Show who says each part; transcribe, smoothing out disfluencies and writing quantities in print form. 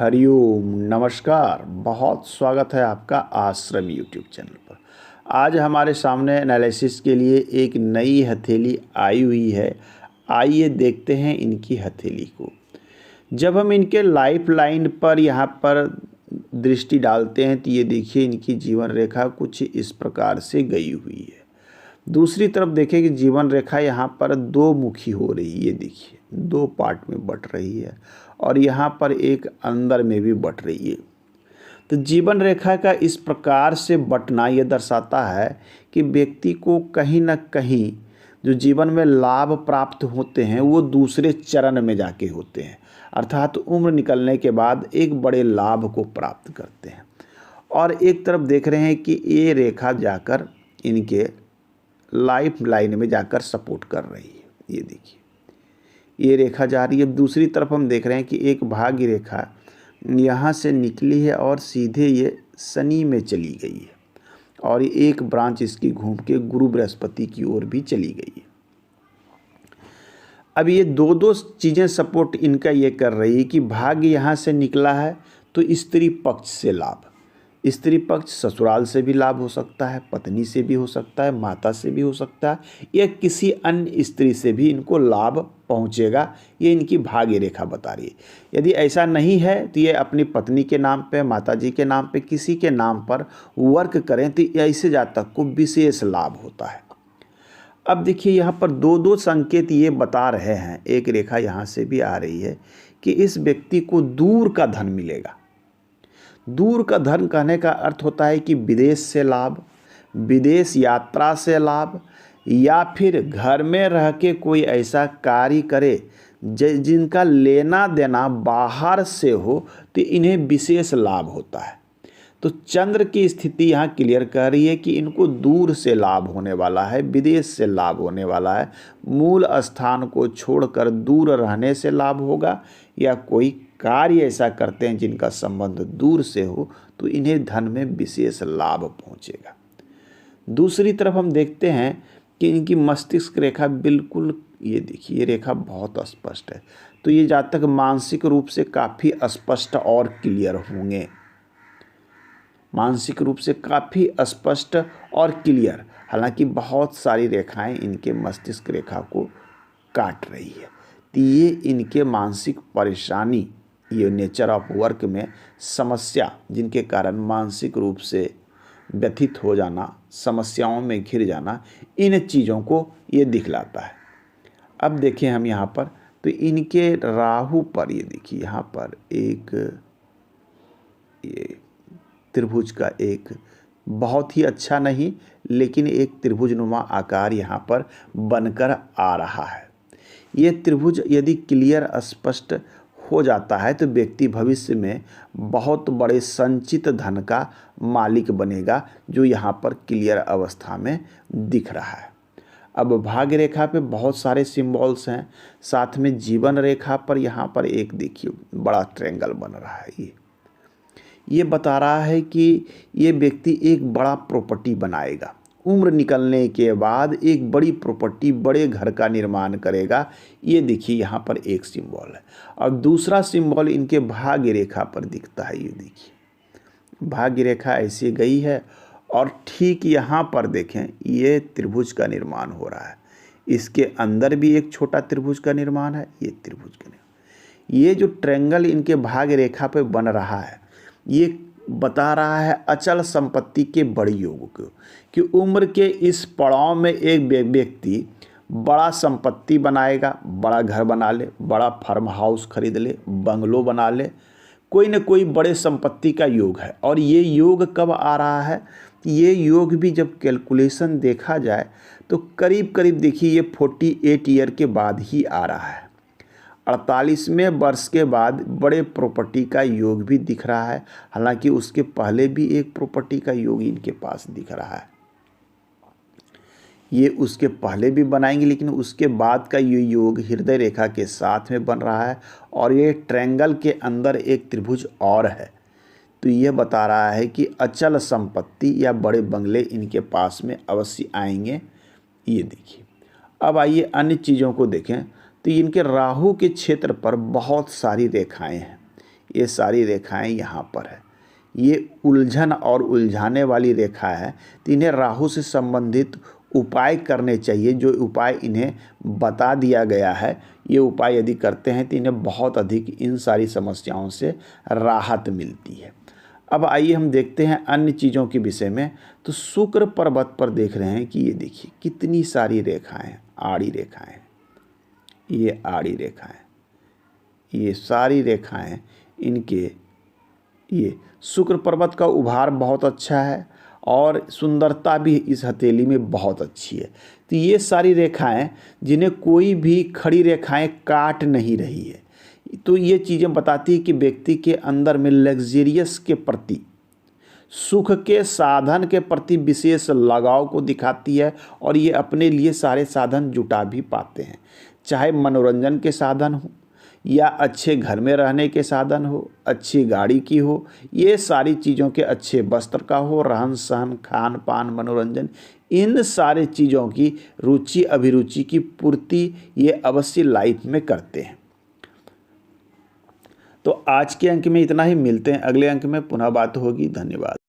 Speaker 1: हरिओम नमस्कार। बहुत स्वागत है आपका आश्रम यूट्यूब चैनल पर। आज हमारे सामने एनालिसिस के लिए एक नई हथेली आई हुई है। आइए देखते हैं इनकी हथेली को। जब हम इनके लाइफ लाइन पर यहाँ पर दृष्टि डालते हैं तो ये देखिए इनकी जीवन रेखा कुछ इस प्रकार से गई हुई है। दूसरी तरफ देखें कि जीवन रेखा यहाँ पर दो मुखी हो रही है। ये देखिए दो पार्ट में बट रही है और यहाँ पर एक अंदर में भी बट रही है। तो जीवन रेखा का इस प्रकार से बटना यह दर्शाता है कि व्यक्ति को कहीं ना कहीं जो जीवन में लाभ प्राप्त होते हैं वो दूसरे चरण में जाके होते हैं, अर्थात उम्र निकलने के बाद एक बड़े लाभ को प्राप्त करते हैं। और एक तरफ देख रहे हैं कि ये रेखा जाकर इनके लाइफ लाइन में जाकर सपोर्ट कर रही है। ये देखिए ये रेखा जा रही है। दूसरी तरफ हम देख रहे हैं कि एक भाग्य रेखा यहाँ से निकली है और सीधे ये शनि में चली गई है और एक ब्रांच इसकी घूम के गुरु बृहस्पति की ओर भी चली गई है। अब ये दो चीज़ें सपोर्ट इनका ये कर रही है कि भाग्य यहाँ से निकला है तो स्त्री पक्ष से लाभ, स्त्री पक्ष ससुराल से भी लाभ हो सकता है, पत्नी से भी हो सकता है, माता से भी हो सकता है, या किसी अन्य स्त्री से भी इनको लाभ पहुंचेगा। ये इनकी भाग्य रेखा बता रही है। यदि ऐसा नहीं है तो ये अपनी पत्नी के नाम पे, माताजी के नाम पे, किसी के नाम पर वर्क करें तो ऐसे जातक को विशेष लाभ होता है। अब देखिए यहाँ पर दो संकेत ये बता रहे हैं। एक रेखा यहाँ से भी आ रही है कि इस व्यक्ति को दूर का धन मिलेगा। दूर का धन कहने का अर्थ होता है कि विदेश से लाभ, विदेश यात्रा से लाभ, या फिर घर में रह के कोई ऐसा कार्य करे जिनका लेना देना बाहर से हो तो इन्हें विशेष लाभ होता है। तो चंद्र की स्थिति यहाँ क्लियर कर रही है कि इनको दूर से लाभ होने वाला है, विदेश से लाभ होने वाला है। मूल स्थान को छोड़कर दूर रहने से लाभ होगा, या कोई कार्य ऐसा करते हैं जिनका संबंध दूर से हो तो इन्हें धन में विशेष लाभ पहुंचेगा। दूसरी तरफ हम देखते हैं कि इनकी मस्तिष्क रेखा बिल्कुल, ये देखिए ये रेखा बहुत स्पष्ट है। तो ये जातक मानसिक रूप से काफ़ी स्पष्ट और क्लियर होंगे, मानसिक रूप से काफ़ी स्पष्ट और क्लियर। हालांकि बहुत सारी रेखाएं इनके मस्तिष्क रेखा को काट रही है तो ये इनके मानसिक परेशानी, ये नेचर ऑफ वर्क में समस्या जिनके कारण मानसिक रूप से व्यथित हो जाना, समस्याओं में घिर जाना, इन चीज़ों को ये दिखलाता है। अब देखें हम यहाँ पर तो इनके राहु पर, ये देखिए यहाँ पर एक ये त्रिभुज का एक बहुत ही अच्छा नहीं लेकिन एक त्रिभुजनुमा आकार यहाँ पर बनकर आ रहा है। ये त्रिभुज यदि क्लियर स्पष्ट हो जाता है तो व्यक्ति भविष्य में बहुत बड़े संचित धन का मालिक बनेगा, जो यहाँ पर क्लियर अवस्था में दिख रहा है। अब भाग्य रेखा पे बहुत सारे सिंबल्स हैं, साथ में जीवन रेखा पर यहाँ पर एक देखिए बड़ा ट्रायंगल बन रहा है। ये बता रहा है कि ये व्यक्ति एक बड़ा प्रॉपर्टी बनाएगा, उम्र निकलने के बाद एक बड़ी प्रॉपर्टी, बड़े घर का निर्माण करेगा। ये देखिए यहाँ पर एक सिंबल है और दूसरा सिंबल इनके भाग्य रेखा पर दिखता है। ये देखिए भाग्य रेखा ऐसे गई है और ठीक यहाँ पर देखें ये त्रिभुज का निर्माण हो रहा है। इसके अंदर भी एक छोटा त्रिभुज का निर्माण है। ये त्रिभुज का निर्माण, ये जो ट्रायंगल इनके भाग्य रेखा पर बन रहा है ये बता रहा है अचल संपत्ति के बड़े योग को, कि उम्र के इस पड़ाव में एक व्यक्ति बड़ा संपत्ति बनाएगा, बड़ा घर बना ले, बड़ा फार्म हाउस खरीद ले, बंगलो बना ले, कोई न कोई बड़े संपत्ति का योग है। और ये योग कब आ रहा है? ये योग भी जब कैलकुलेशन देखा जाए तो करीब करीब देखिए ये 48 ईयर के बाद ही आ रहा है। 48वें वर्ष के बाद बड़े प्रॉपर्टी का योग भी दिख रहा है। हालांकि उसके पहले भी एक प्रॉपर्टी का योग इनके पास दिख रहा है। ये उसके पहले भी बनाएंगे लेकिन उसके बाद का ये योग हृदय रेखा के साथ में बन रहा है और ये ट्रायंगल के अंदर एक त्रिभुज और है। तो यह बता रहा है कि अचल संपत्ति या बड़े बंगले इनके पास में अवश्य आएंगे। ये देखिए अब आइए अन्य चीज़ों को देखें तो इनके राहु के क्षेत्र पर बहुत सारी रेखाएं हैं। ये सारी रेखाएं यहाँ पर है। ये उलझन और उलझाने वाली रेखा है, तो इन्हें राहु से संबंधित उपाय करने चाहिए। जो उपाय इन्हें बता दिया गया है, ये उपाय यदि करते हैं तो इन्हें बहुत अधिक इन सारी समस्याओं से राहत मिलती है। अब आइए हम देखते हैं अन्य चीज़ों के विषय में। तो शुक्र पर्वत पर देख रहे हैं कि ये देखिए कितनी सारी रेखाएं, आड़ी रेखाएं, ये आड़ी रेखाएं, ये सारी रेखाएं इनके, ये शुक्र पर्वत का उभार बहुत अच्छा है और सुंदरता भी इस हथेली में बहुत अच्छी है। तो ये सारी रेखाएं जिन्हें कोई भी खड़ी रेखाएं काट नहीं रही है, तो ये चीज़ें बताती है कि व्यक्ति के अंदर में लग्जरियस के प्रति, सुख के साधन के प्रति विशेष लगाव को दिखाती है और ये अपने लिए सारे साधन जुटा भी पाते हैं, चाहे मनोरंजन के साधन हो या अच्छे घर में रहने के साधन हो, अच्छी गाड़ी की हो, ये सारी चीज़ों के, अच्छे वस्त्र का हो, रहन सहन, खान पान, मनोरंजन, इन सारे चीज़ों की रुचि अभिरुचि की पूर्ति ये अवश्य लाइफ में करते हैं। तो आज के अंक में इतना ही, मिलते हैं अगले अंक में, पुनः बात होगी। धन्यवाद।